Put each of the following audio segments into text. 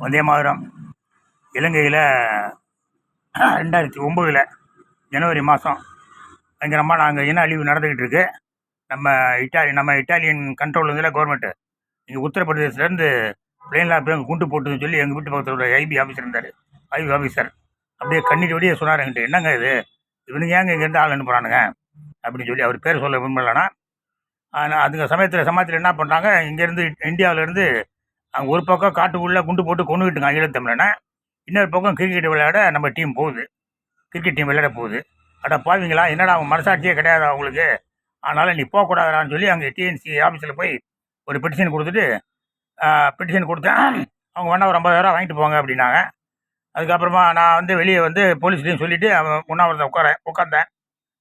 வந்தே மாதரம் இலங்கையில் 2009 ஜனவரி மாதம் பயங்கரமாக நாங்கள் இன அழிவு நடந்துக்கிட்டு இருக்கு. நம்ம இட்டாலியன் கண்ட்ரோல் இருந்தில் கவர்மெண்ட்டு இங்கே உத்தரப்பிரதேசத்துலேருந்து பிளேன்லாம் போய் அங்கே குண்டு போட்டுன்னு சொல்லி எங்கள் வீட்டு பக்கத்தில் உள்ள ஐபி ஆஃபீஸர் இருந்தார். ஐபி ஆஃபீஸர் அப்படியே கண்ணீர் வழியே சொன்னார் என்கிட்ட, என்னங்க இது இவனுங்க ஏங்க இங்கேருந்து ஆள் அனுப்புகிறானுங்க அப்படின்னு சொல்லி. அவர் பேர் சொல்ல விரும்பலன்னா அதுங்க சமயத்தில் என்ன பண்ணுறாங்க, இங்கேருந்து இந்தியாவிலேருந்து அங்கே ஒரு பக்கம் காட்டுக்குள்ளே குண்டு போட்டு கொண்டுக்கிட்டுங்க ஈழத்தமிழனை, இன்னொரு பக்கம் கிரிக்கெட் விளையாட நம்ம டீம் போகுது, கிரிக்கெட் டீம் விளையாட போகுது. அட பாவீங்களா, என்னடா அவங்க மனசாட்சியே கிடையாது அவங்களுக்கு, அதனால் நீ போகக்கூடாதான்னு சொல்லி அங்கே டிஎன்சி ஆஃபீஸில் போய் ஒரு பெட்டிஷன் கொடுத்தேன். அவங்க வேணா ஒரு 50,000 வாங்கிட்டு போங்க அப்படின்னாங்க. அதுக்கப்புறமா நான் வெளியே போலீஸ்லேயும் சொல்லிவிட்டு அவன் உண்ணாவிரதம்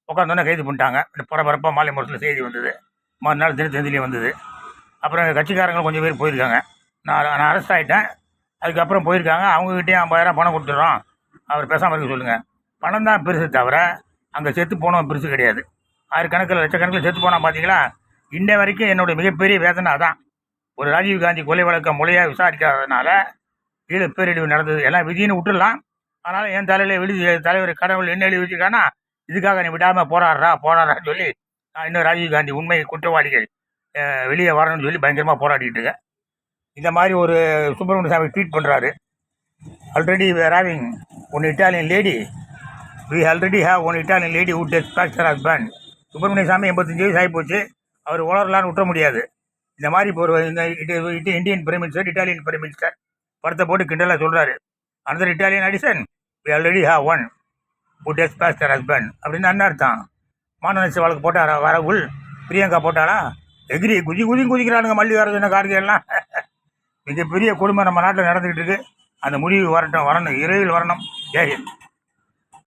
உட்காந்தோன்னே கைது பண்ணிட்டாங்க. பரபரப்பாக மாலை முரசில் செய்தி வந்தது, மறுநாள் தினத்தந்திலையும் வந்தது. அப்புறம் எங்கள் கட்சிக்காரங்களும் கொஞ்சம் பேர் போயிருக்காங்க. நான் அரெஸ்ட் ஆகிட்டேன். அதுக்கப்புறம் போயிருக்காங்க. அவங்ககிட்டயும் 50,000 பணம் கொடுத்துட்றோம், அவர் பேசாமல் இருக்க சொல்லுங்கள். பணம் தான் பெருசு தவிர அங்கே செத்து போனவன் பெருசு கிடையாது. ஆயிரக்கணக்கில் லட்சக்கணக்கில் செத்து போனால் பார்த்தீங்களா. இன்ன வரைக்கும் என்னுடைய மிகப்பெரிய வேதனை அதான். ஒரு ராஜீவ்காந்தி கொலை வழக்கம் முறையாக விசாரிக்காததுனால ஈழ பேரழிவு நடந்தது. எல்லாம் விதின்னு விட்டுடலாம். அதனால் என் தலையில் தலைவர் கடவுள் என்ன எழுதி வச்சுருக்கானா, இதுக்காக நீ விடாமல் போராடான்னு சொல்லி நான் இன்னும் ராஜீவ்காந்தி உண்மை குற்றவாளிகள் வெளியே வரணும்னு சொல்லி பயங்கரமாக போராடிட்டு இருக்கேன். இந்த மாதிரி ஒரு சுப்பிரமணிய சாமி ட்வீட் பண்ணுறாரு, already one Italian lady who takes back her husband. Subramanian Swamy 85 வயசு ஆகி போச்சு, அவர் உலர்லான்னு விட்ட முடியாது. இந்த மாதிரி இப்போ ஒரு Indian prime minister, Italian prime minister படத்தை போட்டு கிண்டலாக சொல்கிறாரு. Another Italian addition, we already have one who takes back her husband அப்படின்னு என்ன அர்த்தம்? மானநஷ்ட வழக்கு போட்டாரா வரகுள்? பிரியங்கா போட்டாரா? எகிரி குதிக்கிறானுங்க மல்லிகார்ஜுன கார்கே எல்லாம். மிகப்பெரிய கொடுமை நம்ம நாட்டில் நடந்துக்கிட்டு இருக்கு. அந்த முடிவு வரணும், இறைவில் வரணும். ஜெயஹிந்த்.